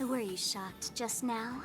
Were you shocked just now?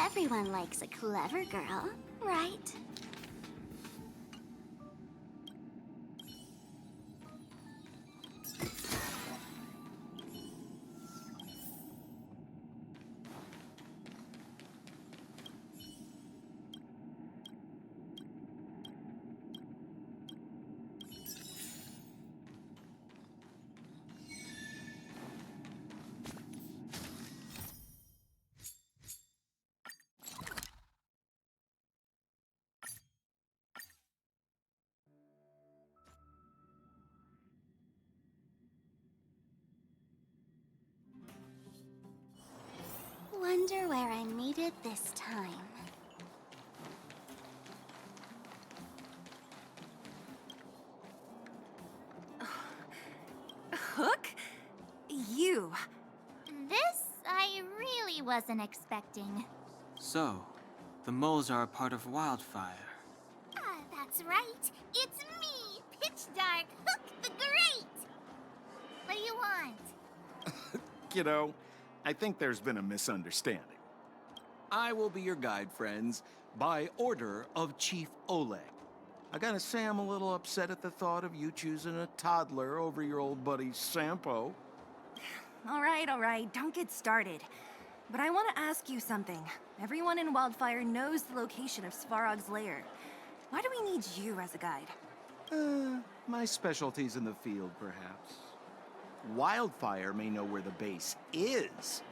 Everyone likes a clever girl, right? Wonder where I made it this time. Hook? You. This I really wasn't expecting. So, the moles are a part of Wildfire. That's right. It's me, Pitch Dark Hook the Great. What do you want? Kiddo, I think there's been a misunderstanding. I will be your guide, friends, by order of Chief Oleg. I gotta say I'm a little upset at the thought of you choosing a toddler over your old buddy Sampo. All right, don't get started. But I want to ask you something. Everyone in Wildfire knows the location of Svarog's lair. Why do we need you as a guide? My specialty's in the field, perhaps. Wildfire may know where the base is,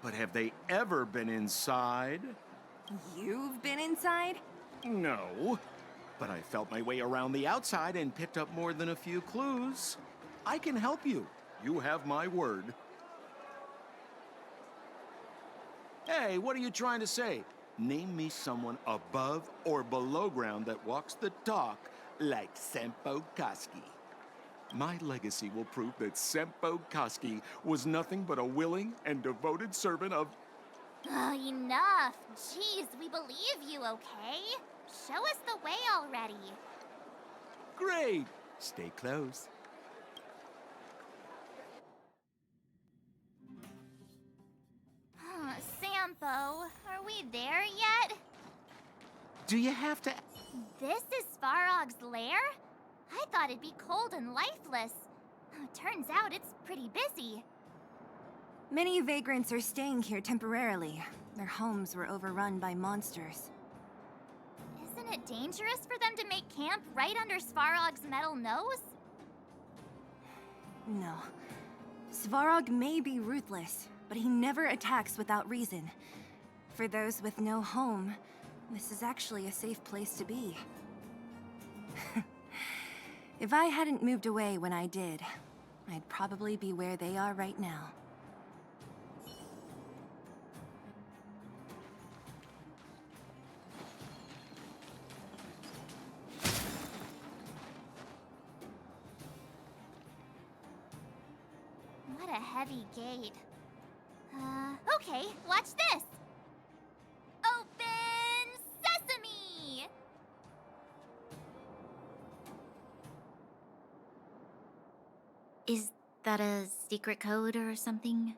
but have they ever been inside? You've been inside? No, but I felt my way around the outside and picked up more than a few clues. I can help you. You have my word. Hey, what are you trying to say? Name me someone above or below ground that walks the talk like Sempo Koski. My legacy will prove that Sempo Koski was nothing but a willing and devoted servant of... Oh, enough. Jeez, we believe you, okay? Show us the way already. Great! Stay close. Sampo, are we there yet? Do you have to... This is Svarog's lair? I thought it'd be cold and lifeless. Turns out it's pretty busy. Many vagrants are staying here temporarily. Their homes were overrun by monsters. Isn't it dangerous for them to make camp right under Svarog's metal nose? No. Svarog may be ruthless, but he never attacks without reason. For those with no home, this is actually a safe place to be. If I hadn't moved away when I did, I'd probably be where they are right now. What a heavy gate. Okay, watch this! Open sesame! Is that a secret code or something?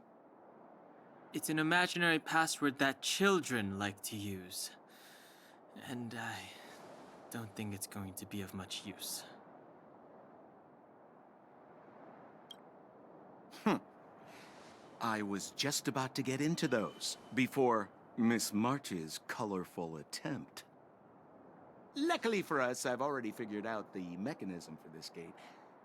It's an imaginary password that children like to use. And I don't think it's going to be of much use. I was just about to get into those before Miss March's colorful attempt. Luckily for us, I've already figured out the mechanism for this gate.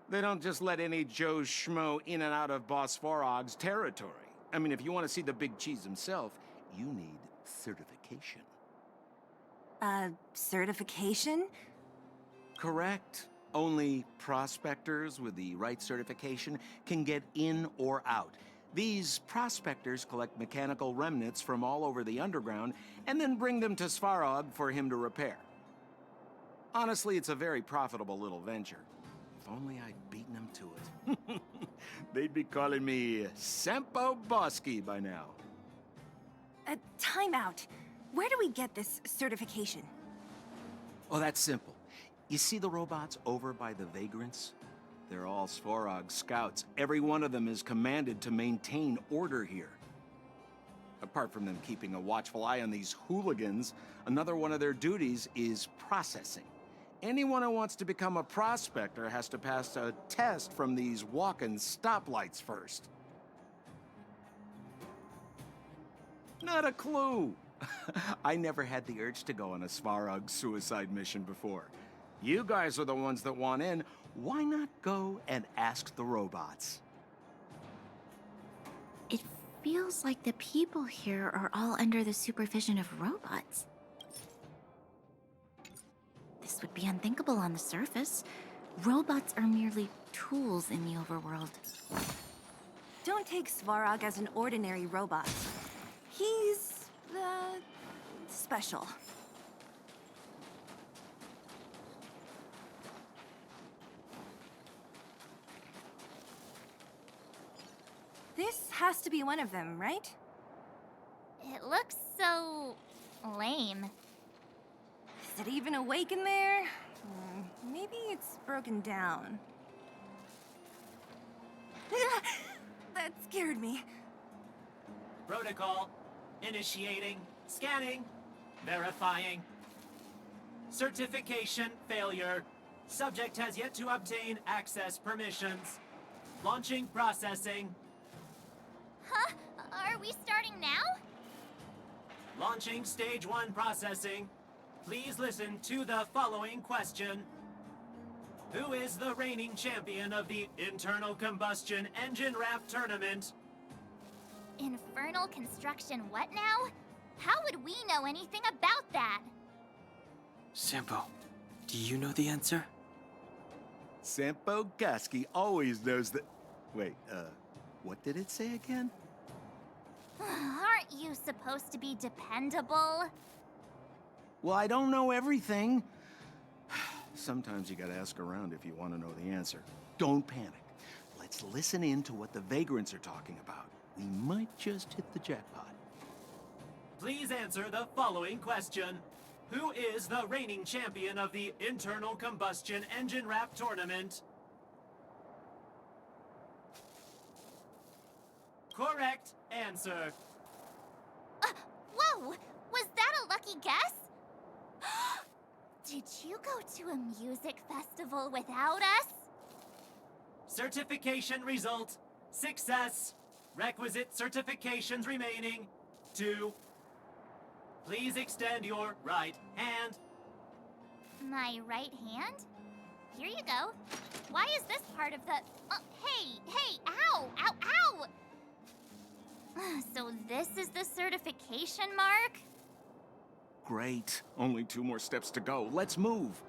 They don't just let any Joe Schmo in and out of Boss Svarog's territory. I mean, if you want to see the big cheese himself, you need certification. Certification? Correct. Only prospectors with the right certification can get in or out. These prospectors collect mechanical remnants from all over the underground and then bring them to Svarog for him to repair. Honestly, it's a very profitable little venture. If only I'd beaten them to it. They'd be calling me Sempo Bosky by now. Time out. Where do we get this certification? Oh, that's simple. You see the robots over by the vagrants? They're all Svarog scouts. Every one of them is commanded to maintain order here. Apart from them keeping a watchful eye on these hooligans, another one of their duties is processing. Anyone who wants to become a prospector has to pass a test from these walking stoplights first. Not a clue. I never had the urge to go on a Svarog suicide mission before. You guys are the ones that want in. Why not go and ask the robots? It feels like the people here are all under the supervision of robots. This would be unthinkable on the surface. Robots are merely tools in the overworld. Don't take Svarog as an ordinary robot. He's, special. This has to be one of them, right? It looks so lame. Is it even awake in there? Maybe it's broken down. That scared me. Protocol. Initiating. Scanning. Verifying. Certification failure. Subject has yet to obtain access permissions. Launching processing. Huh? Are we starting now? Launching stage 1 processing. Please listen to the following question. Who is the reigning champion of the Internal Combustion Engine Wrap Tournament? Infernal construction what now? How would we know anything about that? Sampo, do you know the answer? Sempo Bosky always knows that... Wait, what did it say again? Aren't you supposed to be dependable? Well, I don't know everything. Sometimes you gotta ask around if you want to know the answer. Don't panic. Let's listen in to what the vagrants are talking about. We might just hit the jackpot. Please answer the following question. Who is the reigning champion of the Internal Combustion Engine Wrap Tournament? Correct answer. Whoa! Was that a lucky guess? Did you go to a music festival without us? Certification result. Success. Requisite certifications remaining. 2. Please extend your right hand. My right hand? Here you go. Why is this part of the... hey! Ow! Ow! So this is the certification mark? Great. Only 2 more steps to go. Let's move.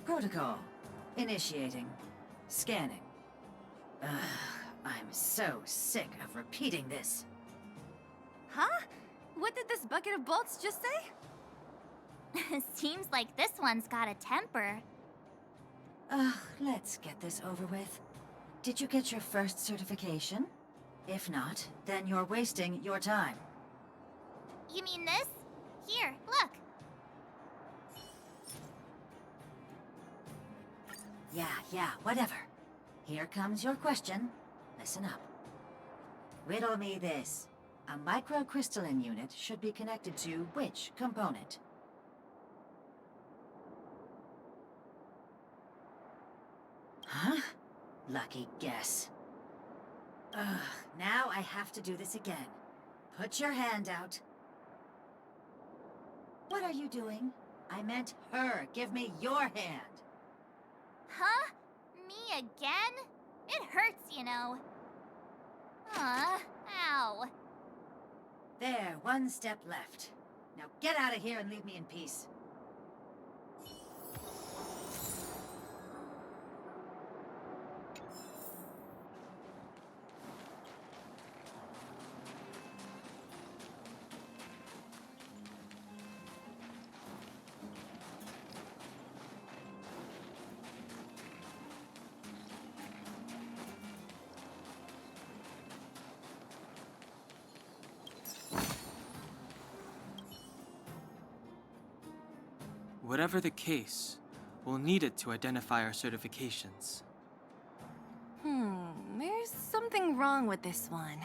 Protocol. Initiating. Scanning. Ugh, I'm so sick of repeating this. Huh? What did this bucket of bolts just say? Seems like this one's got a temper. Ugh, let's get this over with. Did you get your first certification? If not, then you're wasting your time. You mean this? Here, look. Yeah, whatever. Here comes your question. Listen up. Riddle me this. A microcrystalline unit should be connected to which component? Huh? Lucky guess. Ugh, now I have to do this again. Put your hand out. What are you doing? I meant her. Give me your hand. Huh? Me again? It hurts, you know. Ow. There, one step left. Now get out of here and leave me in peace. Whatever the case, we'll need it to identify our certifications. There's something wrong with this one.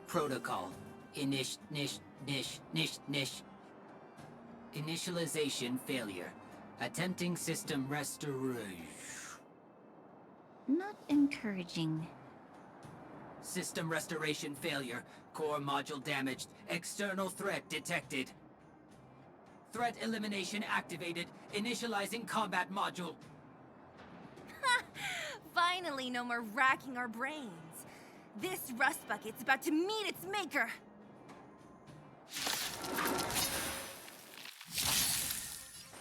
Protocol. Initialization failure. Attempting system restoration. Not encouraging. System restoration failure. Core module damaged. External threat detected. Threat elimination activated. Initializing combat module. Finally, no more racking our brains. This rust bucket's about to meet its maker.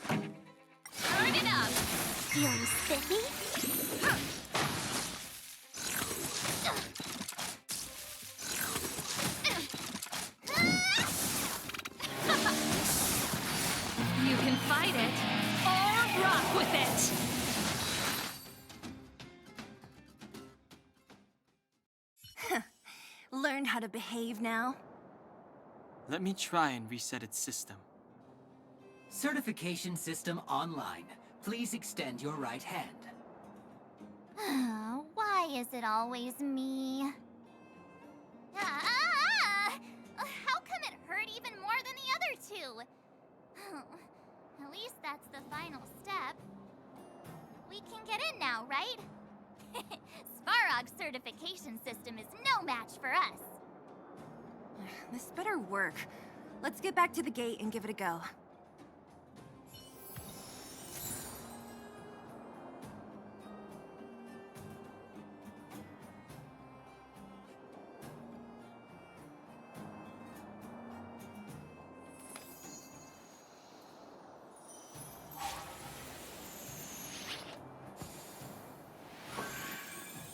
Turn it up. Feeling spiffy? You can fight it, or rock with it! Learned how to behave now? Let me try and reset its system. Certification system online. Please extend your right hand. Why is it always me? How come it hurt even more than the other two? At least that's the final step. We can get in now, right? Svarog's certification system is no match for us. This better work. Let's get back to the gate and give it a go.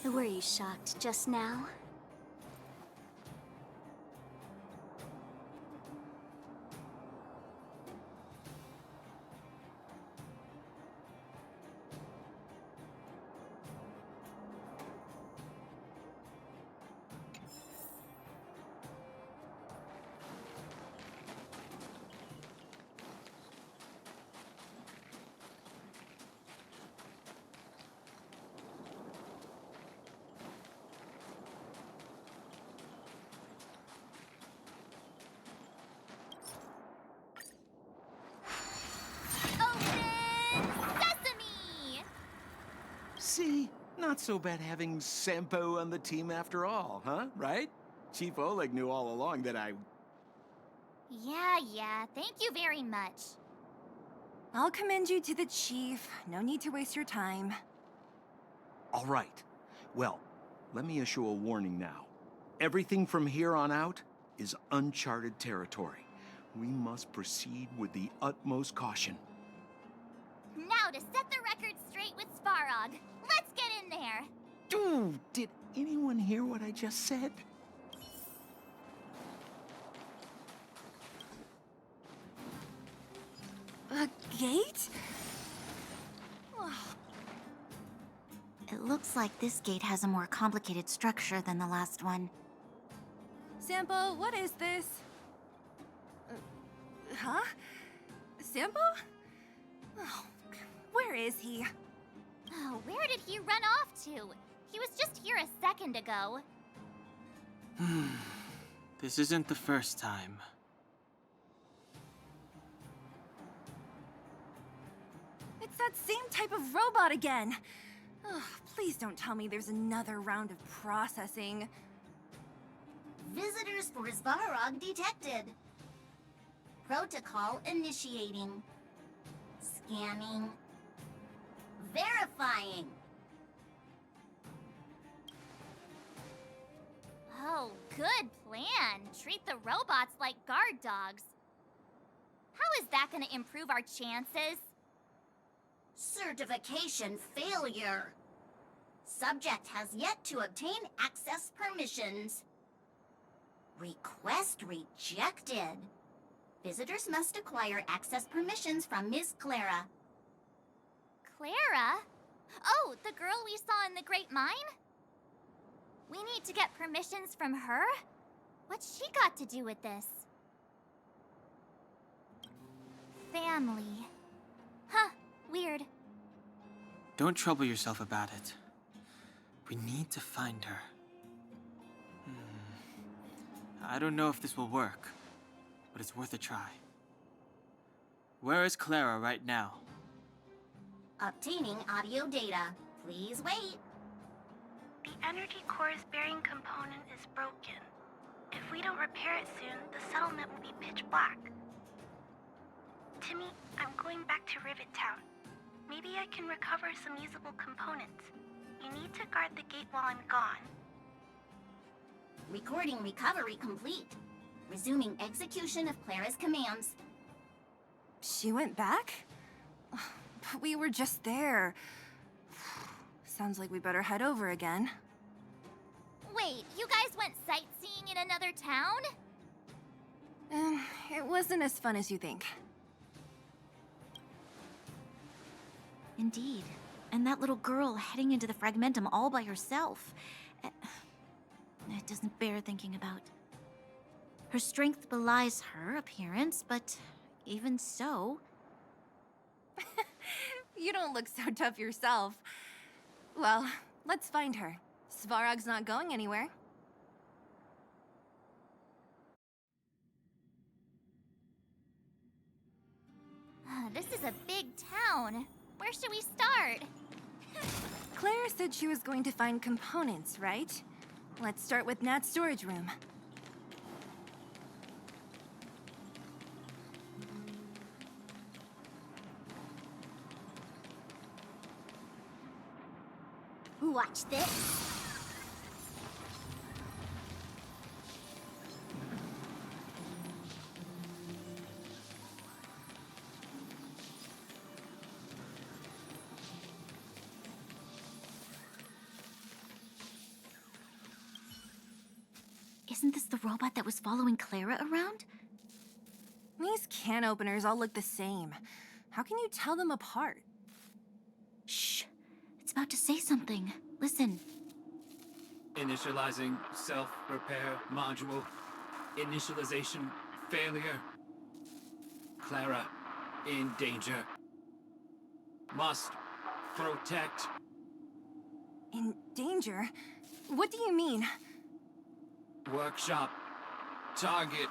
Were you shocked just now? See? Not so bad having Sampo on the team after all, huh? Right? Chief Oleg knew all along that I... Yeah, thank you very much. I'll commend you to the chief. No need to waste your time. All right. Well, let me issue a warning now. Everything from here on out is uncharted territory. We must proceed with the utmost caution. Now to set the record straight with Svarog. Let's get in there. Dude, did anyone hear what I just said? A gate? It looks like this gate has a more complicated structure than the last one. Sampo, what is this? Huh? Sampo? Oh, where is he? Oh, where did he run off to? He was just here a second ago. This isn't the first time. It's that same type of robot again. Oh, Please don't tell me there's another round of processing. Visitors for Svarog detected. Protocol initiating. Scanning. Verifying. Oh, good plan. Treat the robots like guard dogs. How is that gonna improve our chances? Certification failure. Subject has yet to obtain access permissions. Request rejected. Visitors must acquire access permissions from Miss Clara. Clara? Oh, the girl we saw in the Great Mine? We need to get permissions from her? What's she got to do with this? Family. Huh, weird. Don't trouble yourself about it. We need to find her. I don't know if this will work, but it's worth a try. Where is Clara right now? Obtaining audio data. Please wait. The energy core's bearing component is broken. If we don't repair it soon, the settlement will be pitch black. Timmy, I'm going back to Rivet Town. Maybe I can recover some usable components. You need to guard the gate while I'm gone. Recording recovery complete. Resuming execution of Clara's commands. She went back? But we were just there. Sounds like we better head over again. Wait, you guys went sightseeing in another town? It wasn't as fun as you think. Indeed. And that little girl heading into the Fragmentum all by herself. It doesn't bear thinking about. Her strength belies her appearance, but even so... You don't look so tough yourself. Well, let's find her. Svarog's not going anywhere. This is a big town. Where should we start? Clara said she was going to find components, right? Let's start with Nat's storage room. Watch this. Isn't this the robot that was following Clara around? These can openers all look the same. How can you tell them apart? Shh. It's about to say something. Listen. Initializing self-repair module. Initialization failure. Clara in danger. Must protect. In danger? What do you mean? Workshop. Target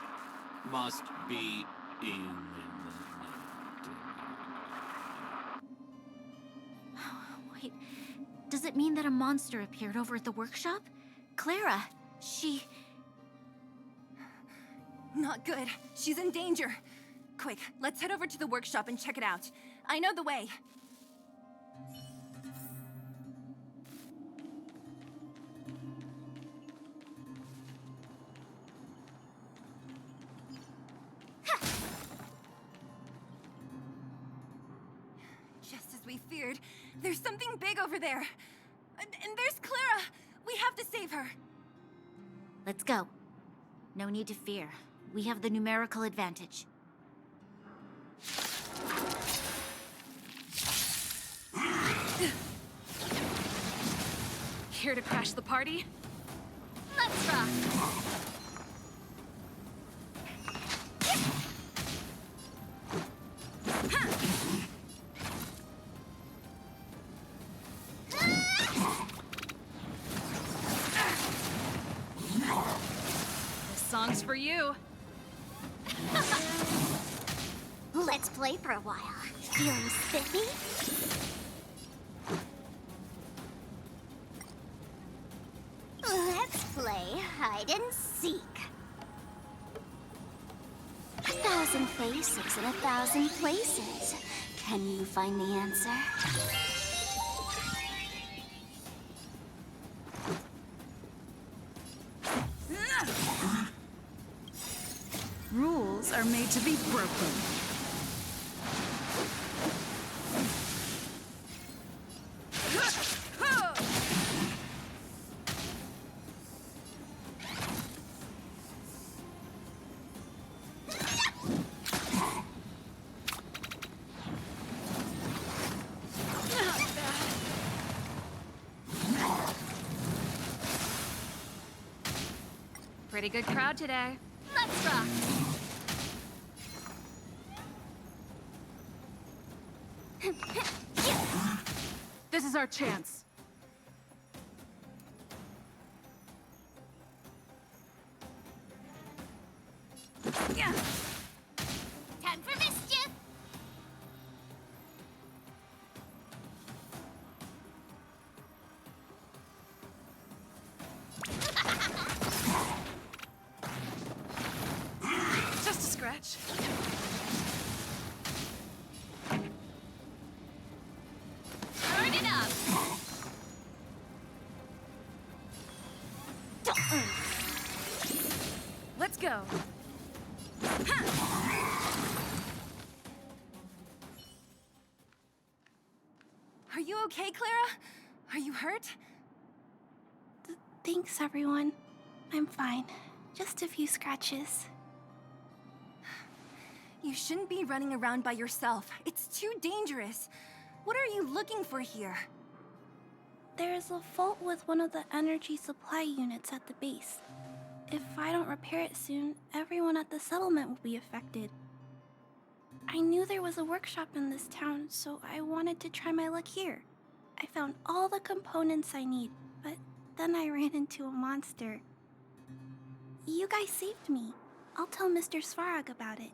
must be eliminated. Wait, does it mean that a monster appeared over at the workshop? Clara, she... Not good. She's in danger. Quick, let's head over to the workshop and check it out. I know the way. Just as we feared, there's something big over there. And there's Clara! We have to save her! Let's go. No need to fear. We have the numerical advantage. Here to crash the party? Let's rock! This song's for you. Let's play for a while. Feeling spiffy? hide and seek. 1,000 faces in 1,000 places. Can you find the answer? Rules are made to be broken. Pretty good crowd today. Let's rock! This is our chance. Time for mischief! Just a scratch. Turn it up! Let's go. Are you okay, Clara? Are you hurt? Thanks, everyone. I'm fine. Just a few scratches. You shouldn't be running around by yourself. It's too dangerous. What are you looking for here? There's a fault with one of the energy supply units at the base. If I don't repair it soon, everyone at the settlement will be affected. I knew there was a workshop in this town, so I wanted to try my luck here. I found all the components I need, but then I ran into a monster. You guys saved me. I'll tell Mr. Svarog about it.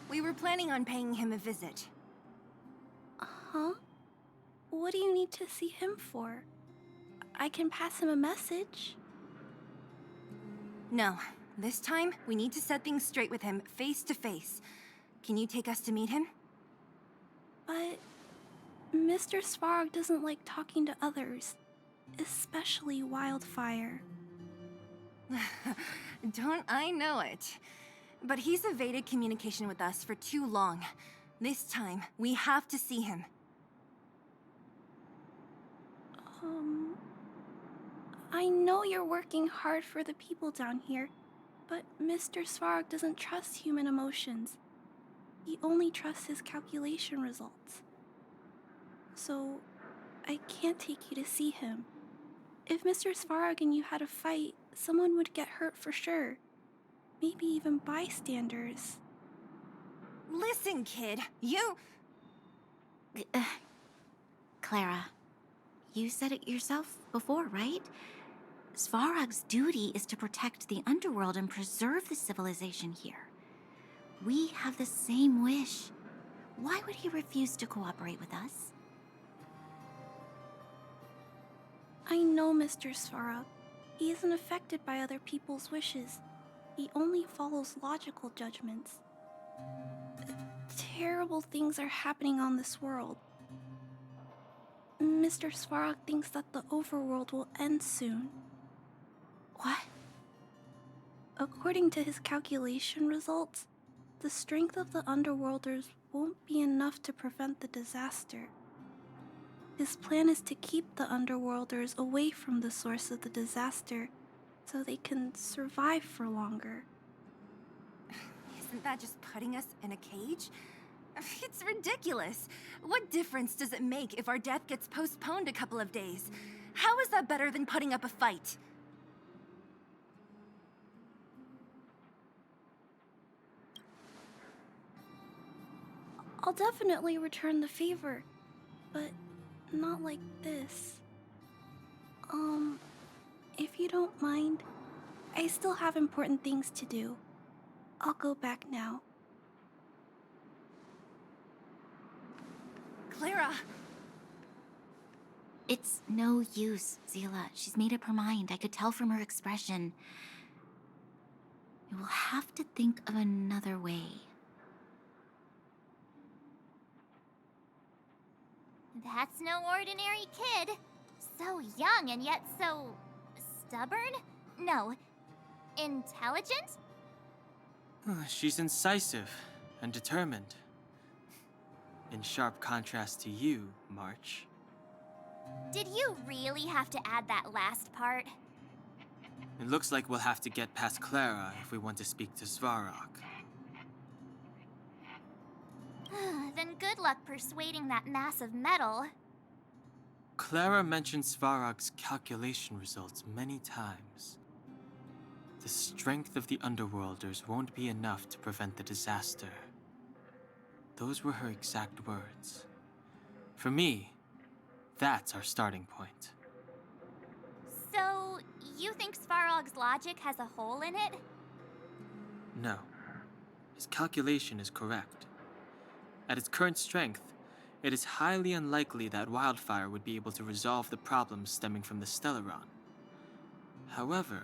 We were planning on paying him a visit. Huh? What do you need to see him for? I can pass him a message. No. This time, we need to set things straight with him, face to face. Can you take us to meet him? But Mr. Svarog doesn't like talking to others, especially Wildfire. Don't I know it? But he's evaded communication with us for too long. This time, we have to see him. I know you're working hard for the people down here, but Mr. Svarog doesn't trust human emotions. He only trusts his calculation results. So, I can't take you to see him. If Mr. Svarog and you had a fight, someone would get hurt for sure. Maybe even bystanders. Listen, kid, you... Clara, you said it yourself before, right? Svarog's duty is to protect the underworld and preserve the civilization here. We have the same wish. Why would he refuse to cooperate with us? I know Mr. Svarog. He isn't affected by other people's wishes. He only follows logical judgments. Terrible things are happening on this world. Mr. Svarog thinks that the overworld will end soon. What? According to his calculation results, the strength of the Underworlders won't be enough to prevent the disaster. His plan is to keep the Underworlders away from the source of the disaster so they can survive for longer. Isn't that just putting us in a cage? It's ridiculous. What difference does it make if our death gets postponed a couple of days? How is that better than putting up a fight? I'll definitely return the favor, but not like this. If you don't mind, I still have important things to do. I'll go back now. Clara, It's no use, Zila. She's made up her mind. I could tell from her expression. You will have to think of another way. That's no ordinary kid. So young and yet so stubborn? No, intelligent? She's incisive and determined. In sharp contrast to you, March. Did you really have to add that last part? It looks like we'll have to get past Clara if we want to speak to Svarog. Then good luck persuading that mass of metal. Clara mentioned Svarog's calculation results many times. The strength of the Underworlders won't be enough to prevent the disaster. Those were her exact words. For me, that's our starting point. So, you think Svarog's logic has a hole in it? No. His calculation is correct. At its current strength, it is highly unlikely that Wildfire would be able to resolve the problems stemming from the Stellaron. However,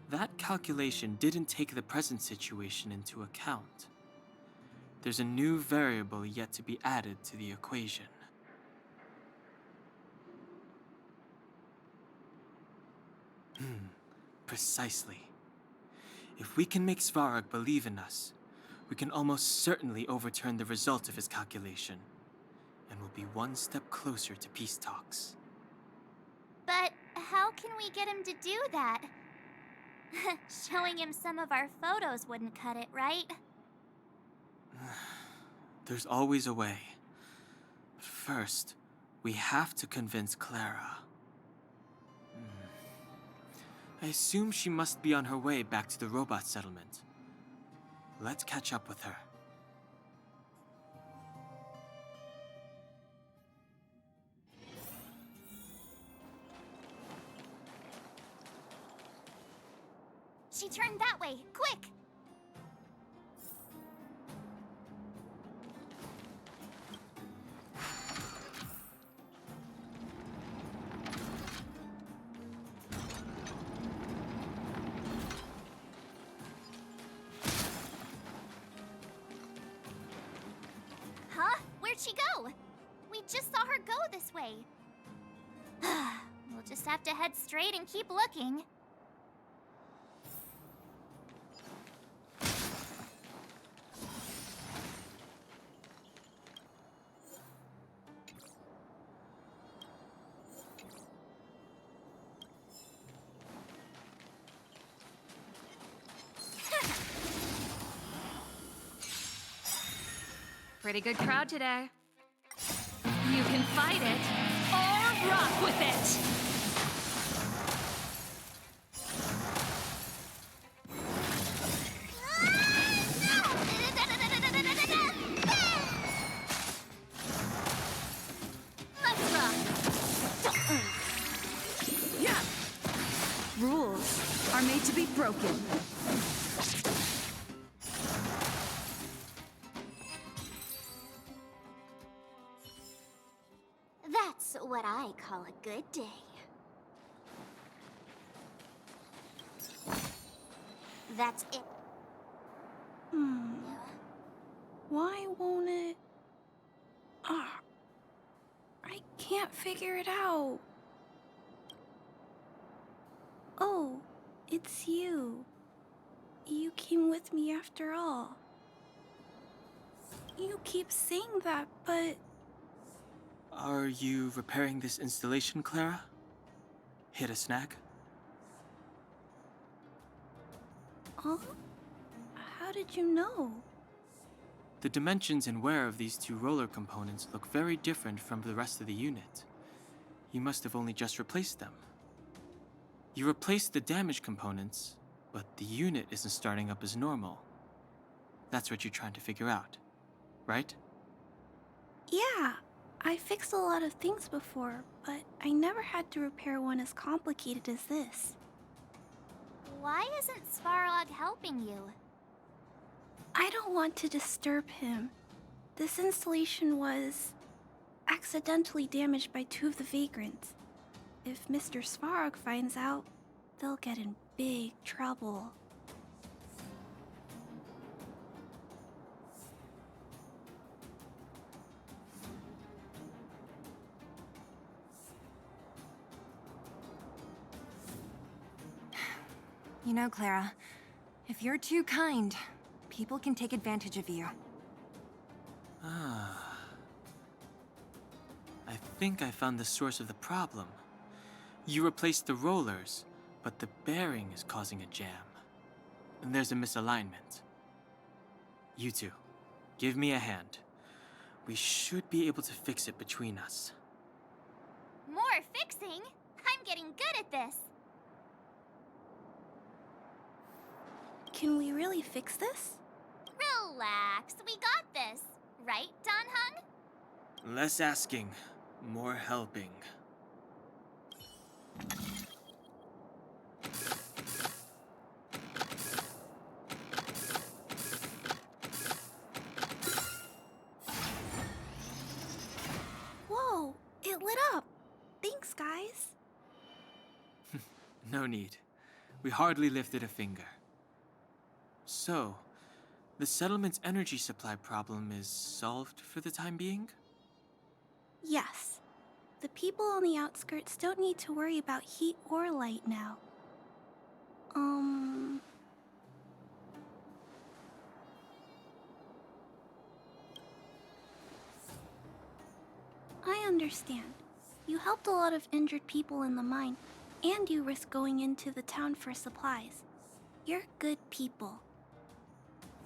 that calculation didn't take the present situation into account. There's a new variable yet to be added to the equation. Precisely. If we can make Svarog believe in us, we can almost certainly overturn the result of his calculation, and we'll be one step closer to peace talks. But how can we get him to do that? Showing him some of our photos wouldn't cut it, right? There's always a way. But first, we have to convince Clara. I assume she must be on her way back to the robot settlement. Let's catch up with her. She turned that way, quick! Huh? Where'd she go? We just saw her go this way. We'll just have to head straight and keep looking. Pretty good crowd today. You can fight it or rock with it! Let's rock! Yeah! Rules are made to be broken. That's what I call a good day. That's it. Why won't it? I can't figure it out. Oh, it's you. You came with me after all. You keep saying that, but... Are you repairing this installation, Clara? Hit a snag? Huh? How did you know? The dimensions and wear of these two roller components look very different from the rest of the unit. You must have only just replaced them. You replaced the damaged components, but the unit isn't starting up as normal. That's what you're trying to figure out, right? Yeah, I fixed a lot of things before, but I never had to repair one as complicated as this. Why isn't Svarog helping you? I don't want to disturb him. This installation was... accidentally damaged by two of the vagrants. If Mr. Svarog finds out, they'll get in big trouble. You know, Clara, if you're too kind, people can take advantage of you. Ah. I think I found the source of the problem. You replaced the rollers, but the bearing is causing a jam. And there's a misalignment. You two, give me a hand. We should be able to fix it between us. More fixing? I'm getting good at this. Can we really fix this? Relax, we got this. Right, Don Hung? Less asking, more helping. Whoa, it lit up. Thanks, guys. No need. We hardly lifted a finger. So, the settlement's energy supply problem is solved for the time being? Yes. The people on the outskirts don't need to worry about heat or light now. I understand. You helped a lot of injured people in the mine, and you risked going into the town for supplies. You're good people.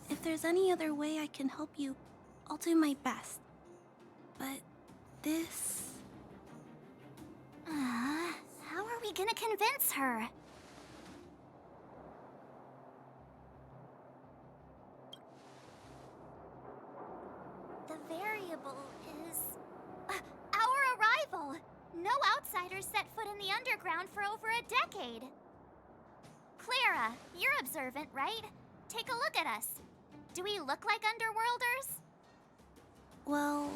If there's any other way I can help you, I'll do my best. But this... How are we gonna convince her? The variable is... our arrival! No outsiders set foot in the underground for over a decade. Clara, you're observant, right? Take a look at us. Do we look like underworlders? Well...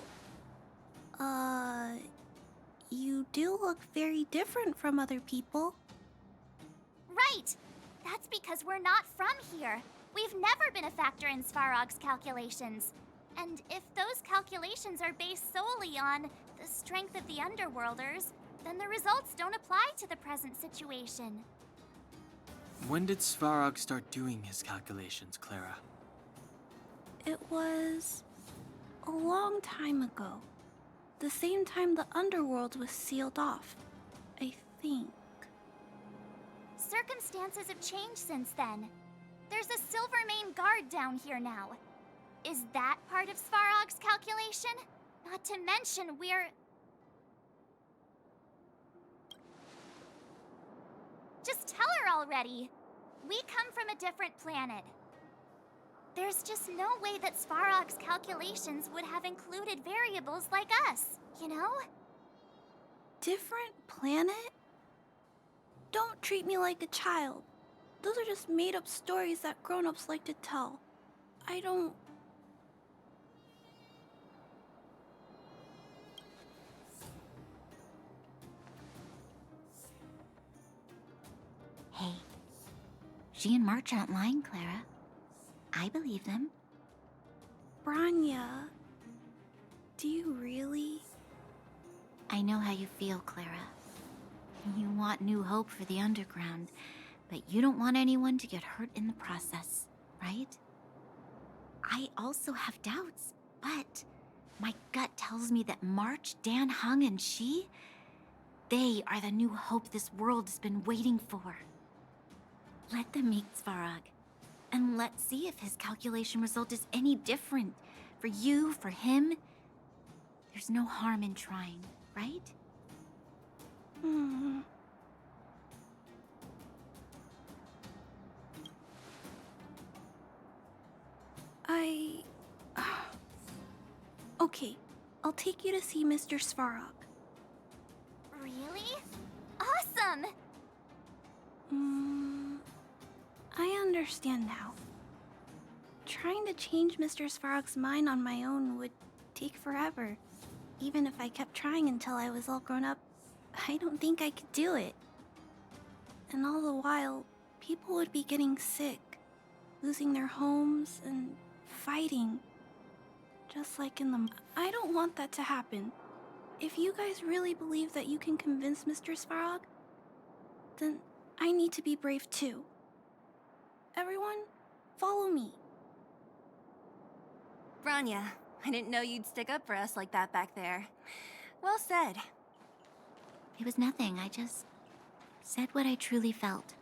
You do look very different from other people. Right! That's because we're not from here. We've never been a factor in Svarog's calculations. And if those calculations are based solely on the strength of the Underworlders, then the results don't apply to the present situation. When did Svarog start doing his calculations, Clara? It was... a long time ago. The same time the underworld was sealed off, I think. Circumstances have changed since then. There's a Silvermane guard down here now. Is that part of Svarog's calculation? Not to mention we're... Just tell her already! We come from a different planet. There's just no way that Svarog's calculations would have included variables like us, you know? Different planet? Don't treat me like a child. Those are just made-up stories that grown-ups like to tell. I don't... Hey, she and March aren't lying, Clara. I believe them. Branya... Do you really? I know how you feel, Clara. You want new hope for the underground, but you don't want anyone to get hurt in the process, right? I also have doubts, but my gut tells me that March, Dan Hung, and she, they are the new hope this world has been waiting for. Let them meet Svarog, and let's see if his calculation result is any different. For you, for him, there's no harm in trying, right? Okay, I'll take you to see Mr. Svarog. Really? Awesome! I understand now. Trying to change Mr. Svarog's mind on my own would take forever. Even if I kept trying until I was all grown up, I don't think I could do it. And all the while, people would be getting sick, losing their homes, and fighting. Just like in the... I don't want that to happen. If you guys really believe that you can convince Mr. Svarog, then I need to be brave too. Everyone, follow me. Branya, I didn't know you'd stick up for us like that back there. Well said. It was nothing. I just said what I truly felt.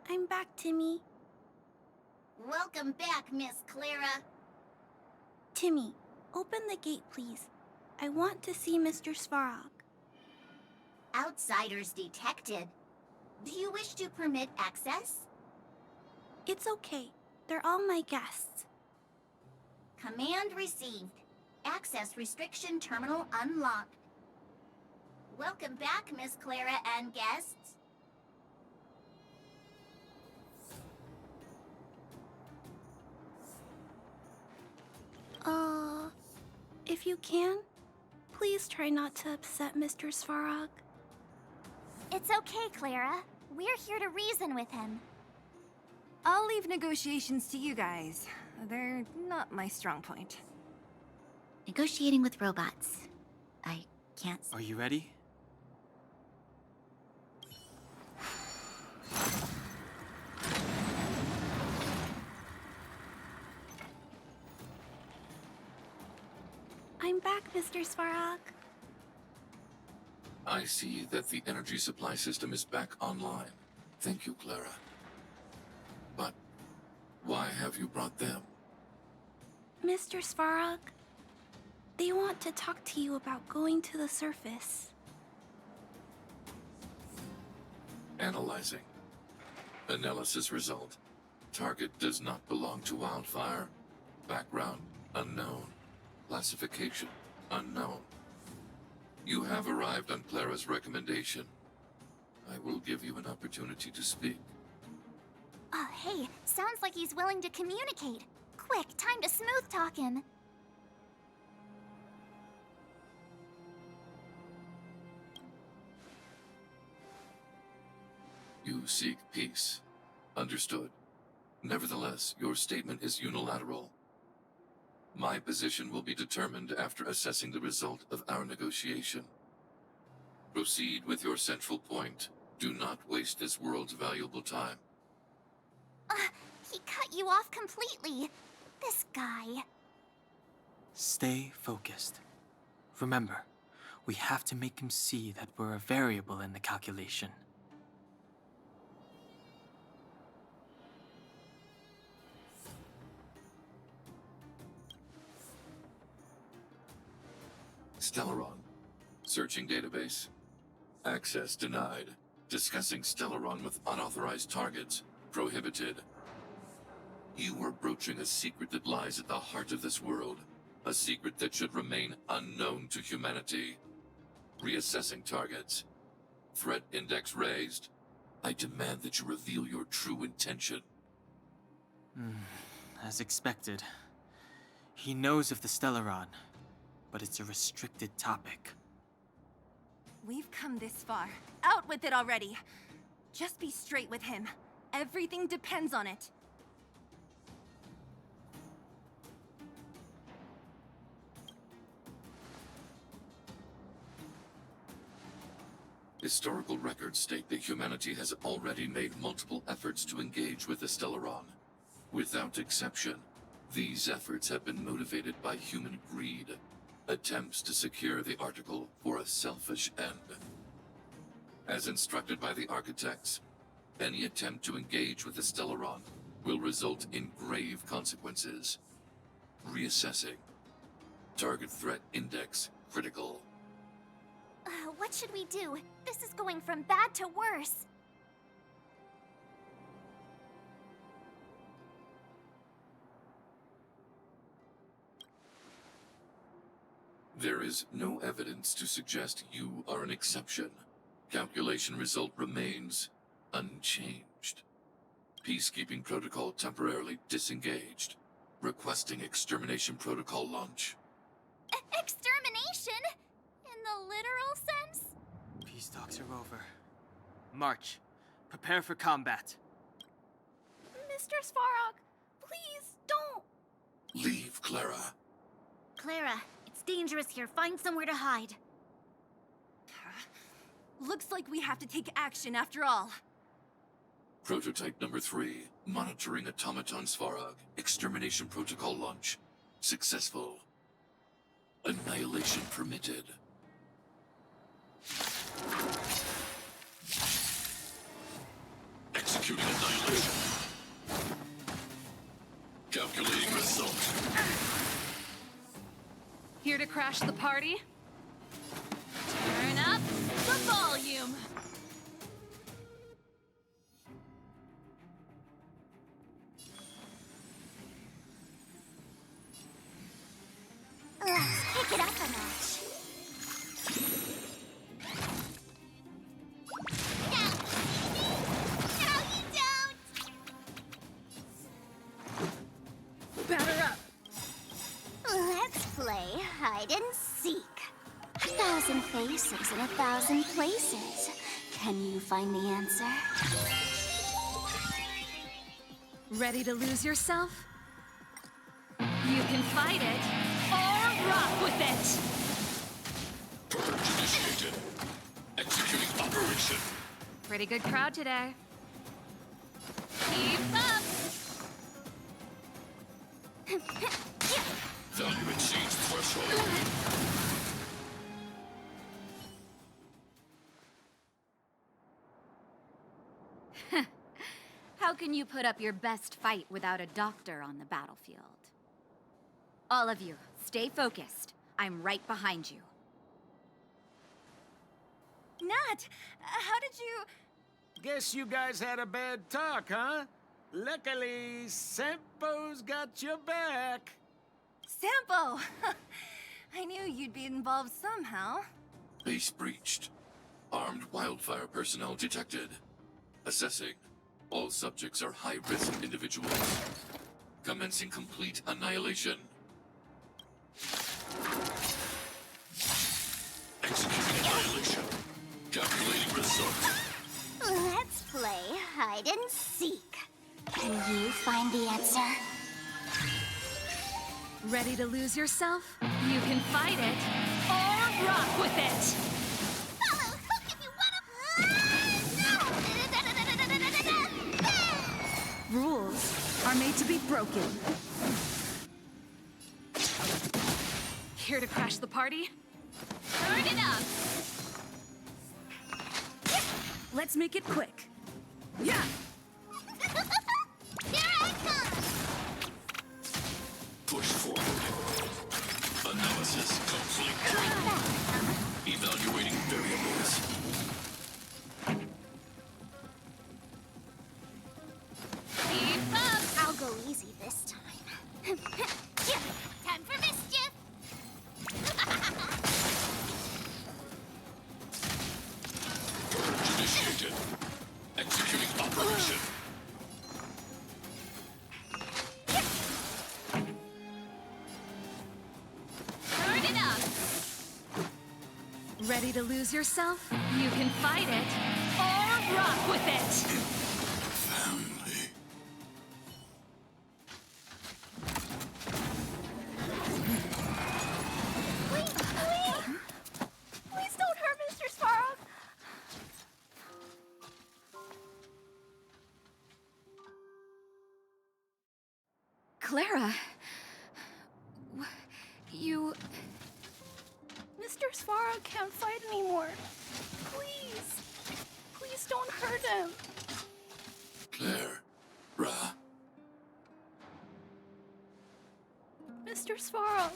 I'm back, Timmy. Welcome back, Miss Clara. Timmy, open the gate, please. I want to see Mr. Svarog. Outsiders detected. Do you wish to permit access? It's okay. They're all my guests. Command received. Access restriction terminal unlocked. Welcome back, Miss Clara and guests. If you can, please try not to upset Mr. Svarog. It's okay, Clara. We're here to reason with him. I'll leave negotiations to you guys. They're not my strong point. Negotiating with robots. I can't... Are you ready? I'm back, Mr. Svarog. I see that the energy supply system is back online. Thank you, Clara. But why have you brought them? Mr. Svarog, they want to talk to you about going to the surface. Analyzing. Analysis result. Target does not belong to Wildfire. Background unknown. Classification unknown. You have arrived on Clara's recommendation. I will give you an opportunity to speak. Oh, hey, sounds like he's willing to communicate. Quick, time to smooth talk him. You seek peace. Understood. Nevertheless, your statement is unilateral. My position will be determined after assessing the result of our negotiation. Proceed with your central point. Do not waste this world's valuable time. He cut you off completely. This guy. Stay focused. Remember, we have to make him see that we're a variable in the calculation. Stellaron. Searching database. Access denied. Discussing Stellaron with unauthorized targets. Prohibited. You are broaching a secret that lies at the heart of this world. A secret that should remain unknown to humanity. Reassessing targets. Threat index raised. I demand that you reveal your true intention. As expected. He knows of the Stellaron, but it's a restricted topic. We've come this far. Out with it already. Just be straight with him. Everything depends on it. Historical records state that humanity has already made multiple efforts to engage with the Stellaron. Without exception, these efforts have been motivated by human greed, attempts to secure the article for a selfish end. As instructed by the architects, any attempt to engage with the Stellaron will result in grave consequences. Reassessing. Target threat index critical. What should we do? This is going from bad to worse. There is no evidence to suggest you are an exception. Calculation result remains unchanged. Peacekeeping protocol temporarily disengaged. Requesting extermination protocol launch. Extermination? In the literal sense? Peace talks are over. March. Prepare for combat. Mr. Svarog, please don't. Leave, Clara. Clara, it's dangerous here. Find somewhere to hide. Looks like we have to take action after all. Prototype number 3. Monitoring automaton Svarog. Extermination protocol launch. Successful. Annihilation permitted. Executing annihilation. Calculating result. Here to crash the party? Turn up the volume! Let's pick it up a notch. No! No, you don't! Batter up! Let's play hide and seek. 1,000 faces in 1,000 places. Can you find the answer? Ready to lose yourself? You can fight it, or rock with it! Purge initiated. Executing operation. Pretty good crowd today. Keep up! Value exceeds threshold. How can you put up your best fight without a doctor on the battlefield? All of you, stay focused. I'm right behind you. Nat, how did you... Guess you guys had a bad talk, huh? Luckily, Sempo's got your back. Sampo! I knew you'd be involved somehow. Base breached. Armed wildfire personnel detected. Assessing. All subjects are high-risk individuals. Commencing complete annihilation. Executing annihilation. Calculating result. Let's play hide and seek. Can you find the answer? Ready to lose yourself? You can fight it, or rock with it! Follow hook if you wanna... Rules are made to be broken. Here to crash the party? Turn it up! Let's make it quick. Yeah! Here I come! Push forward. Analysis complete. Evaluating variables. Keep up! I'll go easy this time. Time for mischief! Purge initiated. Executing operation. Turn it up! Ready to lose yourself? You can fight it, or rock with it! Family. Please don't hurt Mr. Svarog. Clara... You... Mr. Svarog can't fight anymore. Please. Please don't hurt him. Claire. Ra. Mr. Svarog,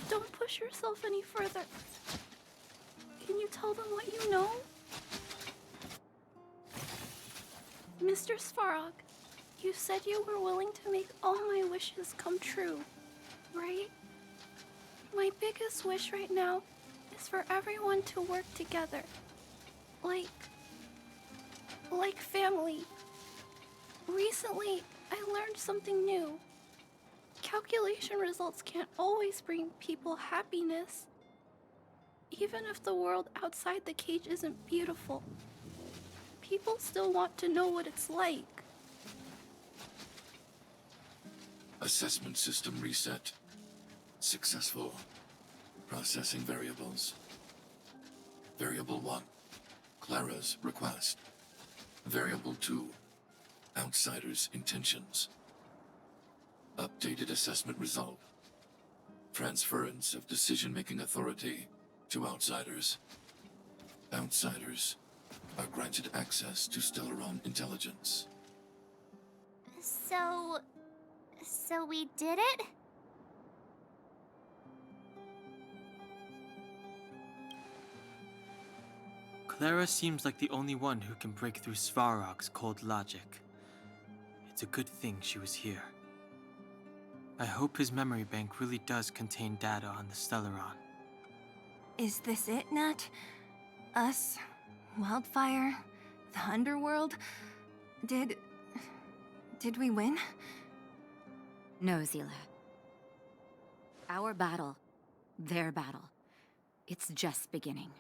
don't push yourself any further. Can you tell them what you know? Mr. Svarog, you said you were willing to make all my wishes come true, right? My biggest wish right now is for everyone to work together. Like... like family. Recently, I learned something new. Calculation results can't always bring people happiness. Even if the world outside the cage isn't beautiful, people still want to know what it's like. Assessment system reset. Successful. Processing variables. Variable 1. Clara's request. Variable 2. Outsider's intentions. Updated assessment result. Transference of decision-making authority to outsiders. Outsiders are granted access to Stellaron intelligence. So we did it? Clara seems like the only one who can break through Svarog's cold logic. It's a good thing she was here. I hope his memory bank really does contain data on the Stellaron. Is this it, Nat? Us? Wildfire? The underworld? Did we win? No, Zila. Our battle, their battle, it's just beginning.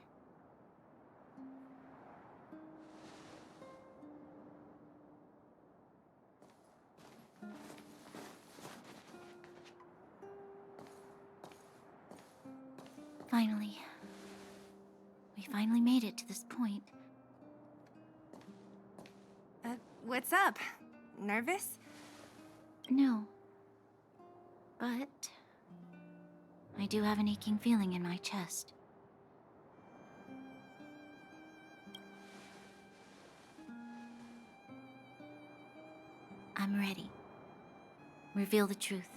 Finally. We finally made it to this point. What's up? Nervous? No. But... I do have an aching feeling in my chest. I'm ready. Reveal the truth.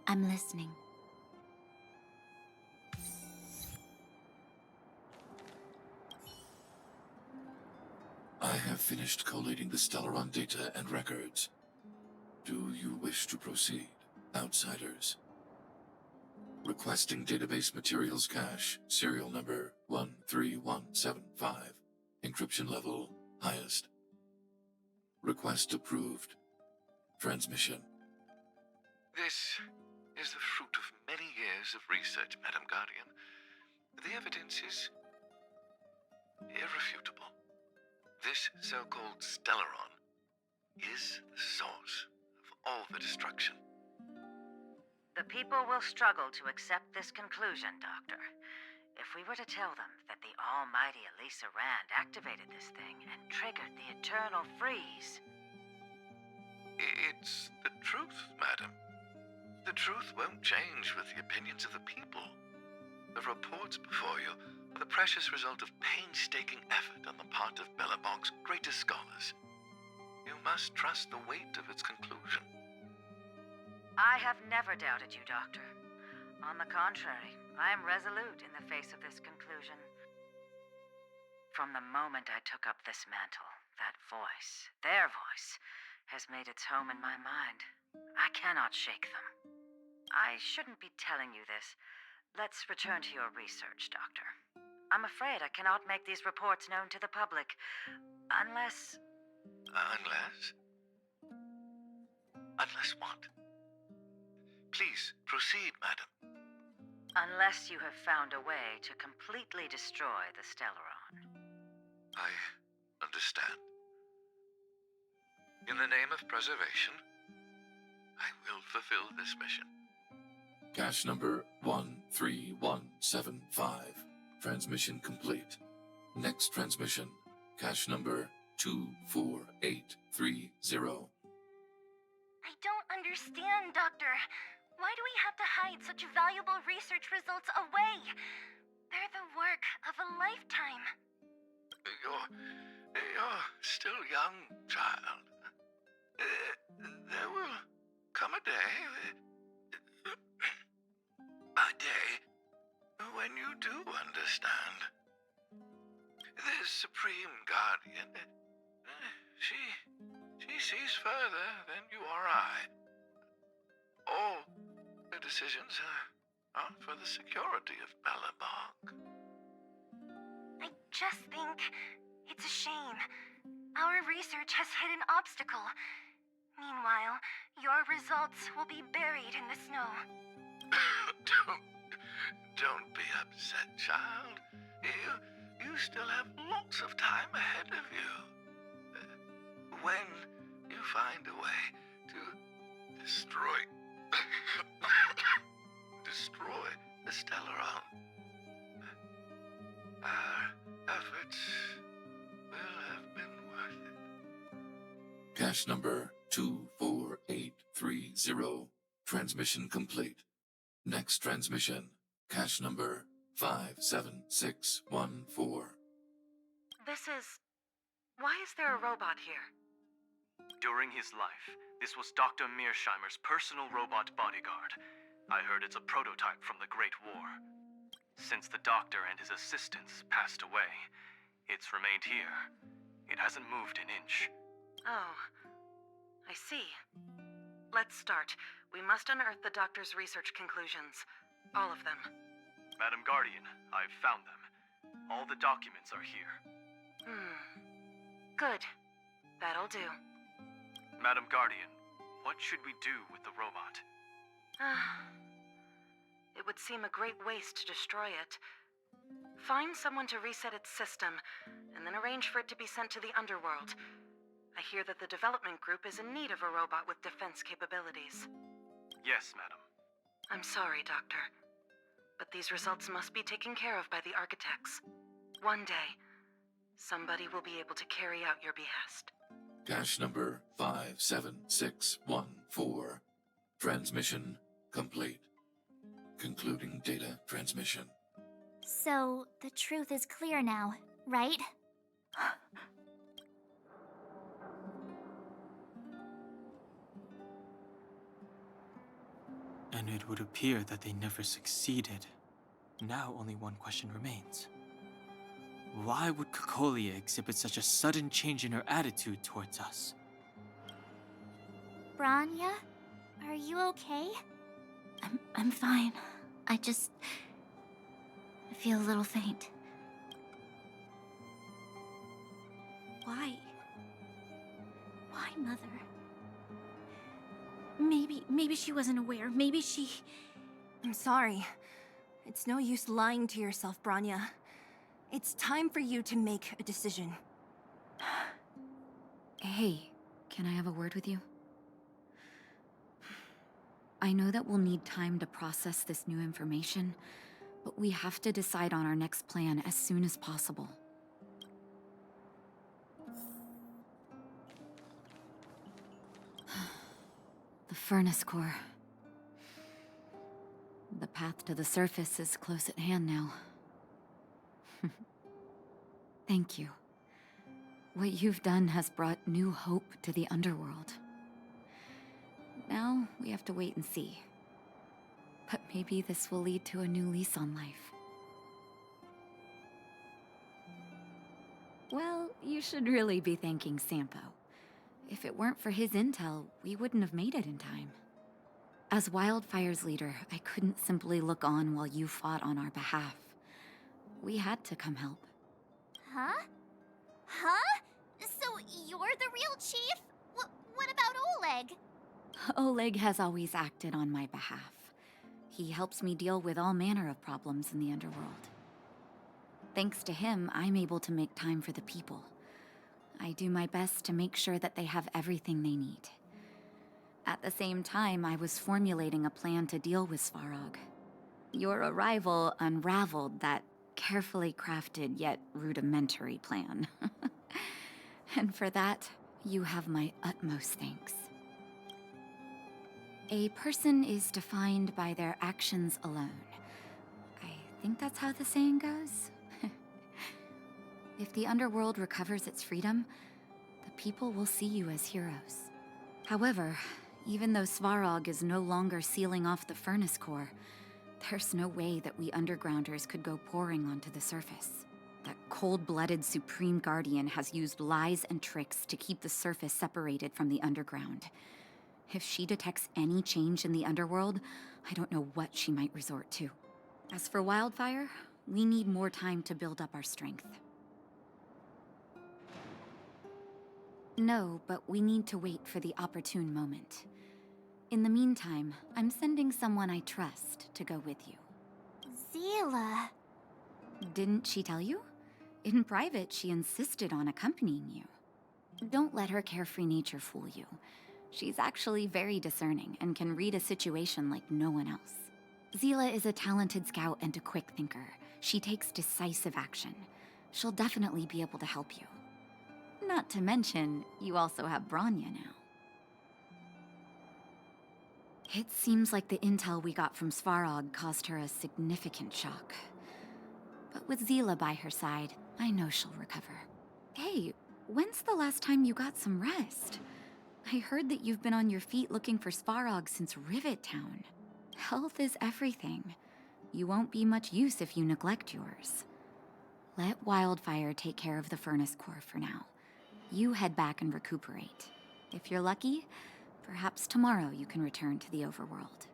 I'm listening. I have finished collating the Stellaron data and records. Do you wish to proceed, outsiders? Requesting database materials cache, serial number 13175. Encryption level highest. Request approved. Transmission. This is the fruit of many years of research, Madam Guardian. The evidence is irrefutable. This so-called Stellaron is the source of all the destruction. The people will struggle to accept this conclusion, Doctor. If we were to tell them that the almighty Elisa Rand activated this thing and triggered the eternal freeze... It's the truth, madam. The truth won't change with the opinions of the people. The reports before you are the precious result of painstaking effort on the part of Bellabog's greatest scholars. You must trust the weight of its conclusion. I have never doubted you, Doctor. On the contrary, I am resolute in the face of this conclusion. From the moment I took up this mantle, that voice, their voice, has made its home in my mind. I cannot shake them. I shouldn't be telling you this. Let's return to your research, Doctor. I'm afraid I cannot make these reports known to the public, unless... Unless? Unless what? Please, proceed, madam. Unless you have found a way to completely destroy the Stellaron. I understand. In the name of preservation, I will fulfill this mission. Cache number 13175. Transmission complete. Next transmission. Cache number 24830. I don't understand, Doctor. Why do we have to hide such valuable research results away? They're the work of a lifetime. You're still young, child. There will come a day when you do understand. This Supreme Guardian, she sees further than you or I. All the decisions are for the security of Bellabog. I just think, it's a shame. Our research has hit an obstacle. Meanwhile, your results will be buried in the snow. Don't be upset, child. You still have lots of time ahead of you. When you find a way to destroy the Stellaron, our efforts will have been worth it. Cache number 24830. Transmission complete. Next transmission. Cache number 57614. Why is there a robot here? During his life, this was Dr. Mearsheimer's personal robot bodyguard. I heard it's a prototype from the Great War. Since the doctor and his assistants passed away, it's remained here. It hasn't moved an inch. Oh, I see. Let's start. We must unearth the doctor's research conclusions. All of them. Madam Guardian, I've found them. All the documents are here. Good. That'll do. Madam Guardian, what should we do with the robot? It would seem a great waste to destroy it. Find someone to reset its system, and then arrange for it to be sent to the underworld. I hear that the development group is in need of a robot with defense capabilities. Yes, madam. I'm sorry, Doctor. But these results must be taken care of by the architects. One day, somebody will be able to carry out your behest. Cache number 57614. Transmission complete. Concluding data transmission. So, the truth is clear now, right? And it would appear that they never succeeded. Now only one question remains. Why would Cocolia exhibit such a sudden change in her attitude towards us? Branya, are you okay? I'm fine. I feel a little faint. Why? Why, Mother? Maybe she wasn't aware. Maybe she... I'm sorry. It's no use lying to yourself, Branya. It's time for you to make a decision. Hey, can I have a word with you? I know that we'll need time to process this new information, but we have to decide on our next plan as soon as possible. The furnace core. The path to the surface is close at hand now. Thank you. What you've done has brought new hope to the underworld. Now, we have to wait and see. But maybe this will lead to a new lease on life. Well, you should really be thanking Sampo. If it weren't for his intel, we wouldn't have made it in time. As Wildfire's leader, I couldn't simply look on while you fought on our behalf. We had to come help. Huh? Huh? So you're the real chief? What about Oleg? Oleg has always acted on my behalf. He helps me deal with all manner of problems in the underworld. Thanks to him, I'm able to make time for the people. I do my best to make sure that they have everything they need. At the same time, I was formulating a plan to deal with Svarog. Your arrival unraveled that carefully crafted yet rudimentary plan. And for that, you have my utmost thanks. A person is defined by their actions alone. I think that's how the saying goes. If the underworld recovers its freedom, the people will see you as heroes. However, even though Svarog is no longer sealing off the furnace core, there's no way that we undergrounders could go pouring onto the surface. That cold-blooded Supreme Guardian has used lies and tricks to keep the surface separated from the underground. If she detects any change in the underworld, I don't know what she might resort to. As for Wildfire, we need more time to build up our strength. No, but we need to wait for the opportune moment. In the meantime, I'm sending someone I trust to go with you. Zila. Didn't she tell you? In private, she insisted on accompanying you. Don't let her carefree nature fool you. She's actually very discerning and can read a situation like no one else. Zila is a talented scout and a quick thinker. She takes decisive action. She'll definitely be able to help you. Not to mention, you also have Branya now. It seems like the intel we got from Svarog caused her a significant shock. But with Zila by her side, I know she'll recover. Hey, when's the last time you got some rest? I heard that you've been on your feet looking for Svarog since Rivet Town. Health is everything. You won't be much use if you neglect yours. Let Wildfire take care of the furnace core for now. You head back and recuperate. If you're lucky, perhaps tomorrow you can return to the overworld.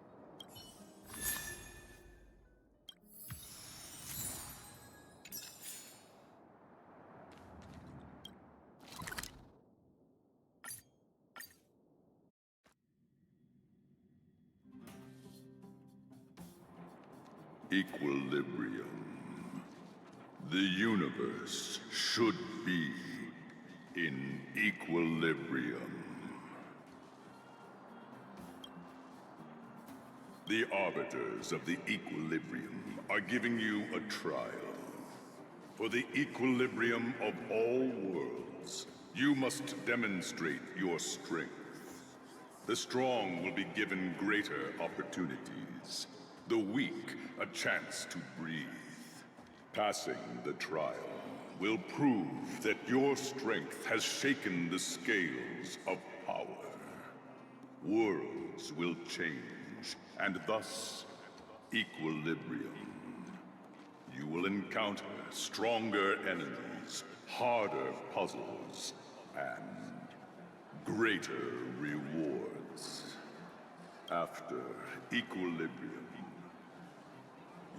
Equilibrium. The universe should be in equilibrium. The arbiters of the equilibrium are giving you a trial. For the equilibrium of all worlds, you must demonstrate your strength. The strong will be given greater opportunities. The weak a chance to breathe. Passing the trial will prove that your strength has shaken the scales of power. Worlds will change, and thus equilibrium. You will encounter stronger enemies, harder puzzles, and greater rewards. After equilibrium,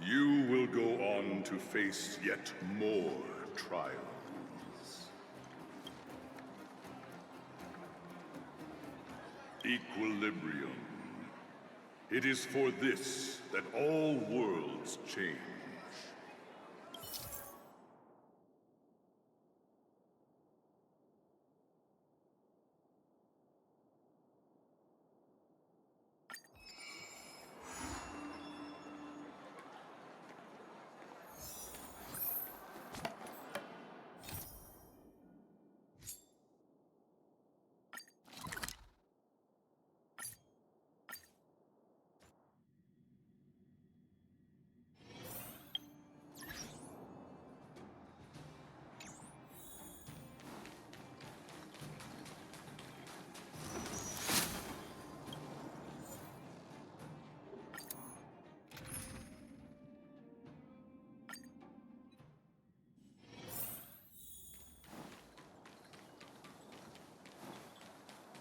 you will go on to face yet more trials. Equilibrium. It is for this that all worlds change.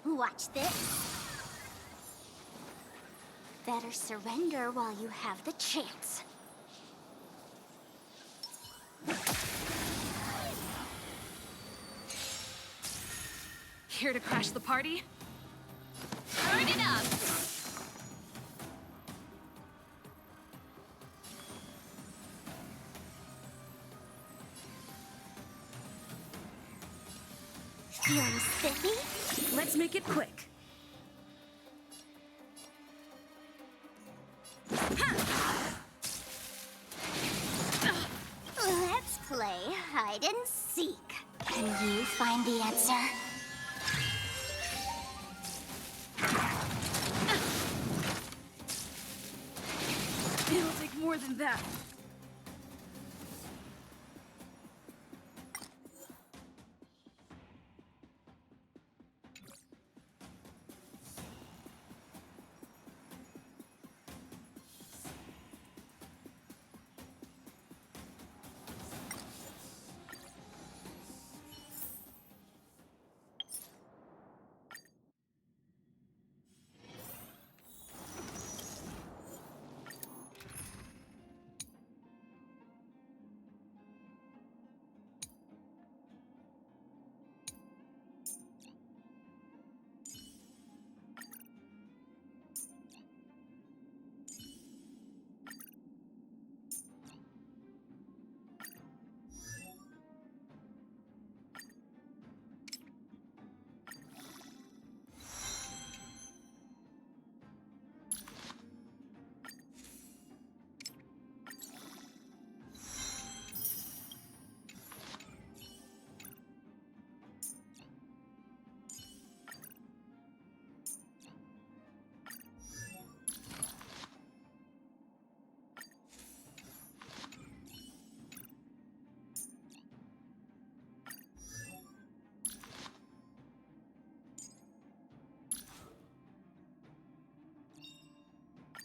Watch this. Better surrender while you have the chance. Here to crash the party? Turn it up! Feeling spiffy? Let's make it quick. Let's play hide and seek. Can you find the answer? It'll take more than that.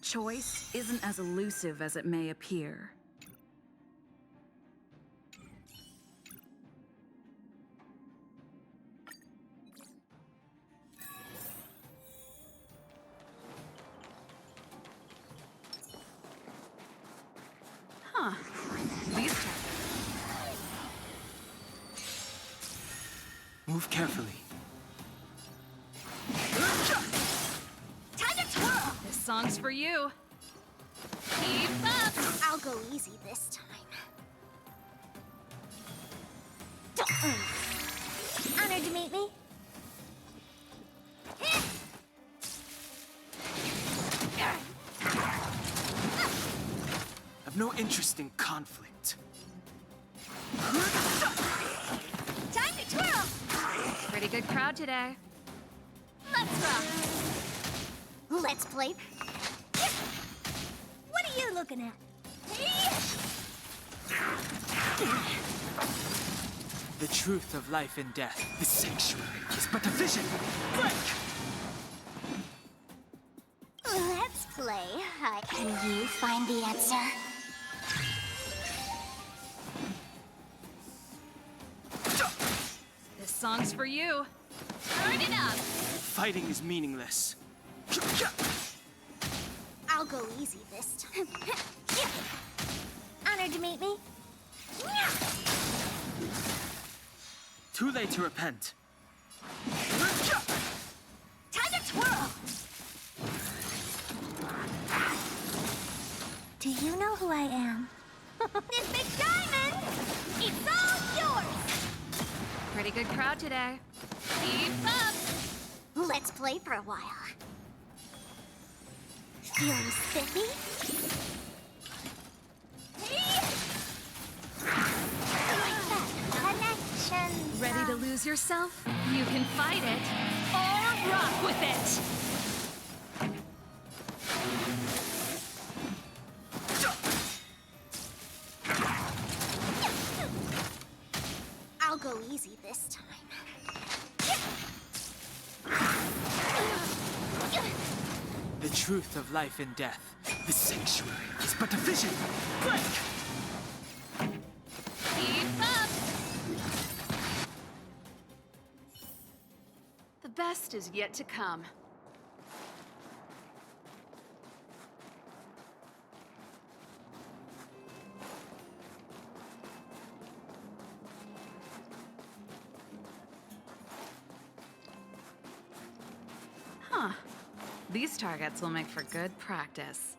Choice isn't as elusive as it may appear. Huh. These Move carefully. Time to twirl! This song's for you. Keep up! I'll go easy this time. Honored to meet me. I've no interest in conflict. Time to twirl! Pretty good crowd today. Let's rock! Let's play. What are you looking at? The truth of life and death, the sanctuary, is but a vision. Break! Let's play. Can you find the answer? This song's for you. Turn it up! Fighting is meaningless. I'll go easy this time. Honored to meet me. Too late to repent. Time to twirl! Do you know who I am? This big diamond! It's all yours! Pretty good crowd today. Keep up! Let's play for a while. Feeling spiffy? Connection. Ready to lose yourself? You can fight it or rock with it. I'll go easy this time. The truth of life and death, the sanctuary, is but a vision. Break! Keep up! The best is yet to come. Huh. These targets will make for good practice.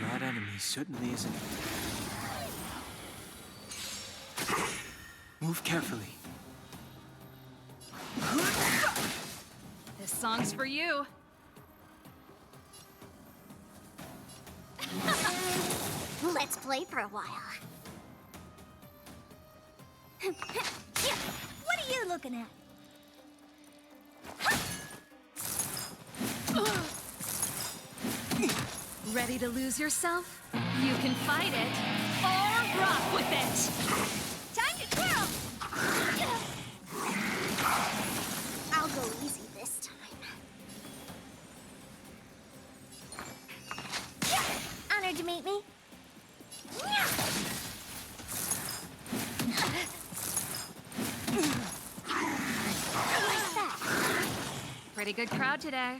That enemy certainly isn't. Move carefully. This song's for you. Let's play for a while. What are you looking at? Ready to lose yourself? You can fight it or rock with it. Time to twirl! I'll go easy this time. Honored to meet me. Like that. Pretty good crowd today.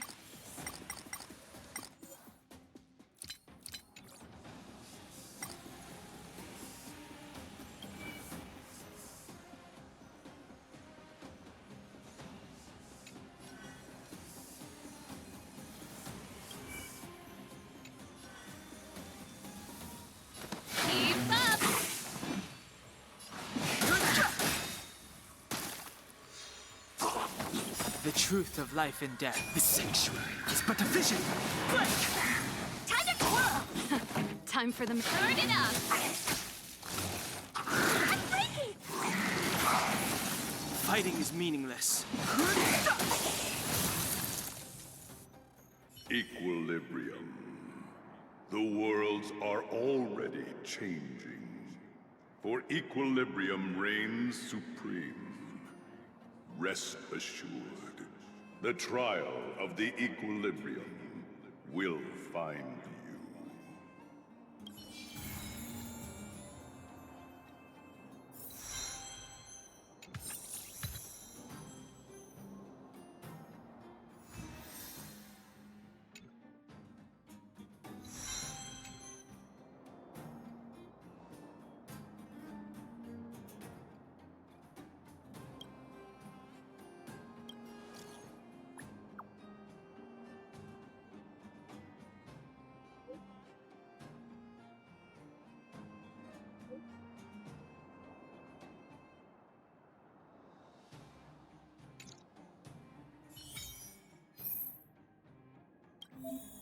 the truth of life and death. The sanctuary is but a vision. Time to twirl! Time for them. Turn it up! I'm breaking! Fighting is meaningless. Equilibrium. The worlds are already changing. For equilibrium reigns supreme. Rest assured, the trial of the equilibrium will find you. you.